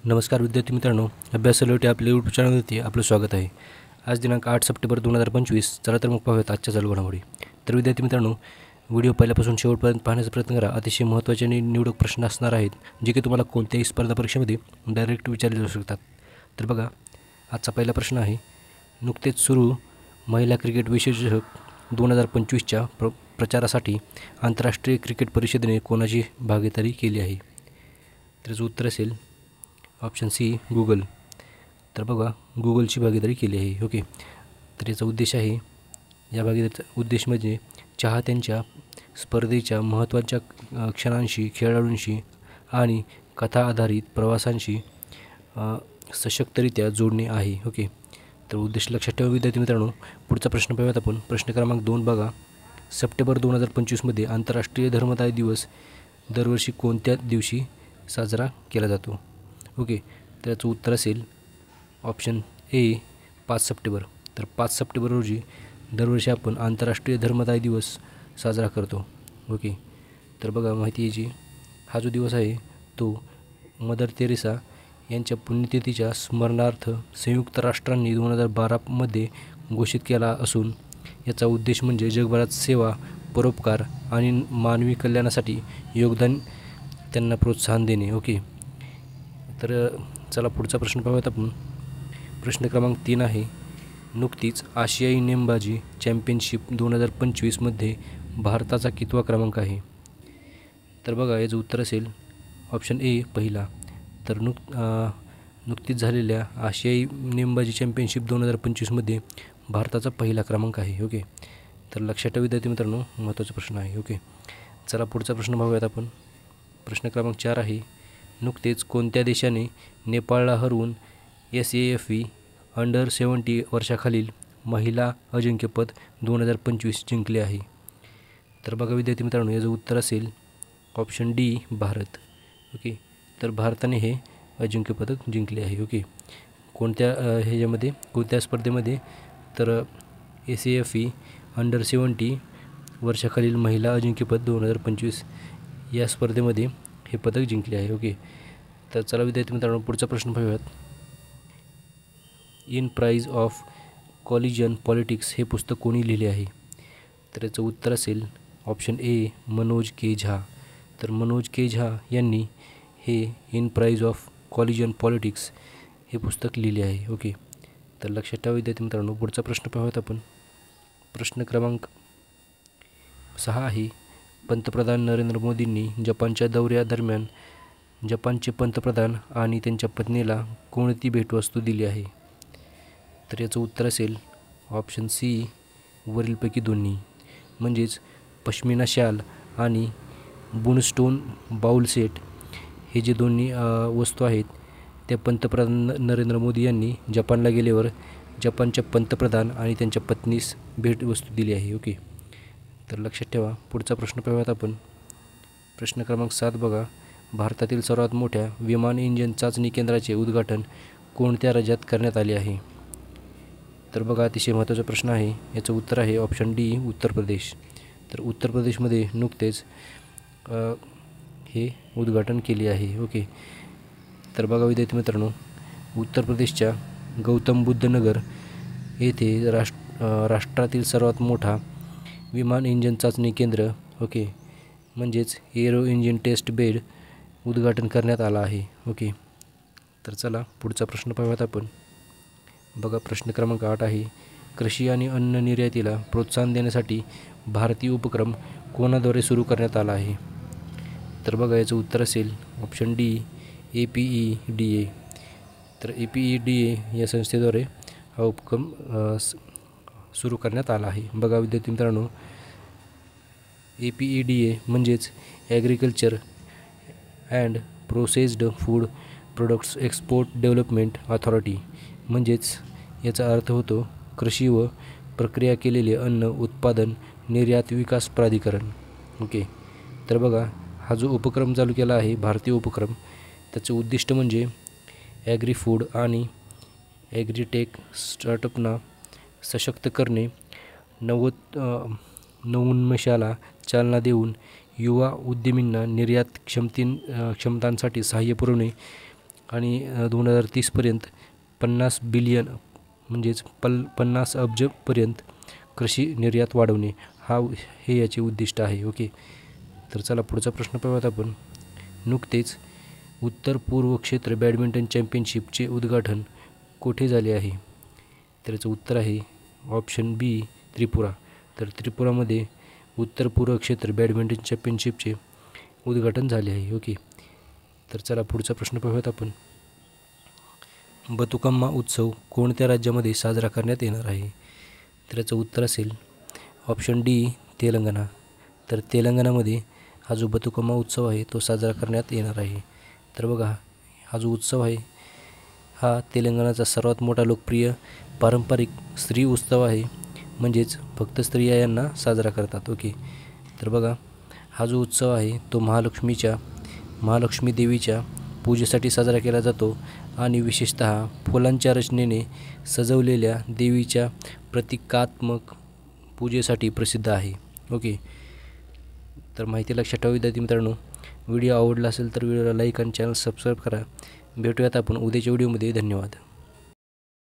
नमस्कार विद्यार्थी मित्रांनो, अभ्यास सलवटी आपल्या यूट्यूब चॅनलवरती आपलं स्वागत आहे. आज दिनांक 8 सप्टेंबर 2025. चला तर मग पाहूयात आजच्या चालू घडामोडी. तर विद्यार्थी मित्रांनो, व्हिडिओ पहिल्यापासून शेवटपर्यंत पाहण्याचा प्रयत्न करा. अतिशय महत्त्वाचे आणि निवडक प्रश्न असणार आहेत, जे की तुम्हाला कोणत्याही स्पर्धा परीक्षेमध्ये डायरेक्ट विचारले जाऊ शकतात. तर बघा, आजचा पहिला प्रश्न आहे, नुकतेच सुरू महिला क्रिकेट विश्वचषक 2025च्या प्रचारासाठी आंतरराष्ट्रीय क्रिकेट परिषदेने कोणाची भागीदारी केली आहे? त्याचं उत्तर असेल ऑप्शन सी, गुगल. तर बघा, गुगलची भागीदारी केली आहे. ओके. तर याचा उद्देश आहे, या भागीदारीचा उद्देश म्हणजे चाहत्यांच्या स्पर्धेच्या महत्त्वाच्या क्षणांशी, खेळाडूंशी आणि कथा आधारित प्रवासांशी सशक्तरित्या जोडणे आहे. ओके. तर उद्देश लक्षात ठेवा विद्यार्थी मित्रांनो. पुढचा प्रश्न पाहूयात आपण. प्रश्न क्रमांक 2 बघा, सप्टेंबर 2025मध्ये आंतरराष्ट्रीय धर्मदाय दिवस दरवर्षी कोणत्या दिवशी साजरा केला जातो? ओके. तर याचं उत्तर असेल ऑप्शन ए, 5 सप्टेंबर. तर 5 सप्टेंबर रोजी दरवर्षी आपण आंतरराष्ट्रीय धर्मदाय दिवस साजरा करतो. ओके. तर बघा, माहिती याची, हा जो दिवस आहे तो मदर तेरेसा यांच्या पुण्यतिथीच्या स्मरणार्थ संयुक्त राष्ट्रांनी 2012मध्ये घोषित केला असून याचा उद्देश म्हणजे जगभरात सेवा, परोपकार आणि मानवी कल्याणासाठी योगदान त्यांना प्रोत्साहन देणे. ओके. तर चला पुढचा प्रश्न पाहूयात आपण. प्रश्न क्रमांक 3 आहे, नुकतीच आशियाई नेमबाजी चॅम्पियनशिप 2025मध्ये भारताचा कितवा क्रमांक आहे? तर बघा, याचं उत्तर असेल ऑप्शन ए, पहिला. तर नुकतीच झालेल्या आशियाई नेमबाजी चॅम्पियनशिप 2025मध्ये भारताचा पहिला क्रमांक आहे. ओके. तर लक्षात ठेवा विद्यार्थी मित्रांनो, महत्त्वाचा प्रश्न आहे. ओके. चला पुढचा प्रश्न पाहूयात आपण. प्रश्न क्रमांक 4 आहे, नुकतेच कोणत्या देशाने नेपाळला हरवून SAFE अंडर-17 वर्षाखालील महिला अजिंक्यपद 2025 जिंकले आहे? तर बघा विद्यार्थी मित्रांनो, याचं उत्तर असेल ऑप्शन डी, भारत. ओके. तर भारताने हे अजिंक्यपदक जिंकले आहे. ओके. कोणत्या ह्याच्यामध्ये, कोणत्या स्पर्धेमध्ये? तर SAFE अंडर-17 वर्षाखालील महिला अजिंक्यपद 2025 या स्पर्धेमध्ये हे पदक जिंकले आहे. ओके. तर चला विद्यार्थी मित्रांनो, पुढचा प्रश्न पाहूयात. In praise of coalition politics हे पुस्तक कोणी लिहिले आहे? तर याचं उत्तर असेल ऑप्शन ए, मनोज के झा. तर मनोज के झा यांनी हे in praise of coalition politics हे पुस्तक लिहिले आहे. ओके. तर लक्षात ठेवा विद्यार्थी मित्रांनो. पुढचा प्रश्न पाहूयात आपण. प्रश्न क्रमांक 6 आहे, पंतप्रधान नरेंद्र मोदींनी जपानच्या दौऱ्यादरम्यान जपानचे पंतप्रधान आणि त्यांच्या पत्नीला कोणती भेटवस्तू दिली आहे? तर याचं उत्तर असेल ऑप्शन सी, वरीलपैकी दोन्ही. म्हणजेच पश्मिना शाल आणि बुनस्टोन बाउल सेट हे जे दोन्ही वस्तू आहेत, त्या पंतप्रधान नरेंद्र मोदी यांनी जपानला गेल्यावर जपानच्या पंतप्रधान आणि त्यांच्या पत्नीस भेटवस्तू दिली आहे. ओके. तर लक्षात ठेवा. पुढचा प्रश्न पाहूयात आपण. प्रश्न क्रमांक 7 बघा, भारतातील सर्वात मोठ्या विमान इंजिन चाचणी केंद्राचे उद्घाटन कोणत्या राज्यात करण्यात आले आहे? तर बघा, अतिशय महत्त्वाचा प्रश्न आहे. याचं उत्तर आहे ऑप्शन डी, उत्तर प्रदेश. तर उत्तर प्रदेशमध्ये नुकतेच हे उद्घाटन केले आहे. ओके. तर बघा विद्यार्थी मित्रांनो, उत्तर प्रदेशच्या गौतम बुद्ध नगर येथे राष्ट्रातील सर्वात मोठा विमान इंजिन चाचणी केंद्र, ओके, म्हणजेच एरो इंजिन टेस्ट बेड उद्घाटन करण्यात आला आहे. ओके. तर चला पुढचा प्रश्न पाहूयात आपण. बघा, प्रश्न क्रमांक 8 आहे, कृषी आणि अन्न निर्यातीला प्रोत्साहन देण्यासाठी भारतीय उपक्रम कोणाद्वारे सुरू करण्यात आला आहे? तर बघा, याचं उत्तर असेल ऑप्शन डी, APEDA. तर APEDA या संस्थेद्वारे हा उपक्रम सुरू करण्यात आला आहे. बघा विद्यार्थी मित्रांनो, APEDA म्हणजेच agriculture and processed food products export development authority. म्हणजेच याचा अर्थ होतो कृषी व प्रक्रिया केलेले अन्न उत्पादन निर्यात विकास प्राधिकरण. ओके. तर बघा, हा जो उपक्रम चालू केला आहे, भारतीय उपक्रम, त्याचं उद्दिष्ट म्हणजे ॲग्री फूड आणि ॲग्रीटेक स्टार्टअपना सशक्त करणे, नवोन्मेषाला चालना देऊन युवा उद्यमींना निर्यात क्षमतांसाठी सहाय्य पुरवणे, आणि 2030पर्यंत 50 बिलियन म्हणजेच 50 अब्जपर्यंत कृषी निर्यात वाढवणे हे याचे उद्दिष्ट आहे. ओके, तर चला पुढचा प्रश्न पाहूयात आपण. नुकतेच उत्तर पूर्व क्षेत्र बॅडमिंटन चॅम्पियनशिपचे उद्घाटन कोठे झाले आहे? तर याचं उत्तर आहे ऑप्शन बी, त्रिपुरा. तर त्रिपुरामध्ये उत्तर पूर्व क्षेत्र बॅडमिंटन चॅम्पियनशिपचे उद्घाटन झाले आहे. ओके, तर चला पुढचा प्रश्न पाहूयात आपण. बतुकम्मा उत्सव कोणत्या राज्यामध्ये साजरा करण्यात येणार आहे? तर याचं उत्तर असेल ऑप्शन डी, तेलंगणा. तर तेलंगणामध्ये हा जो बतुकम्मा उत्सव आहे तो साजरा करण्यात येणार आहे. तर बघा, हा जो उत्सव आहे हा तेलंगणाचा सर्वात मोठा लोकप्रिय पारंपरिक स्त्री उत्सव आहे. म्हणजेच फक्त स्त्रिया यांना साजरा करतात. ओके, तर बघा, हा जो उत्सव आहे तो महालक्ष्मी देवीच्या पूजेसाठी साजरा केला जातो आणि विशेषतः फुलांच्या रचनेने सजवलेल्या देवीच्या प्रतिकात्मक पूजेसाठी प्रसिद्ध आहे. ओके, तर माहिती लक्षात ठेवा विद्यार्थी मित्रांनो. व्हिडिओ आवडला असेल तर व्हिडिओला लाईक आणि चॅनल सबस्क्राईब करा. भेटूयात आपण उद्याच्या व्हिडिओमध्ये. धन्यवाद.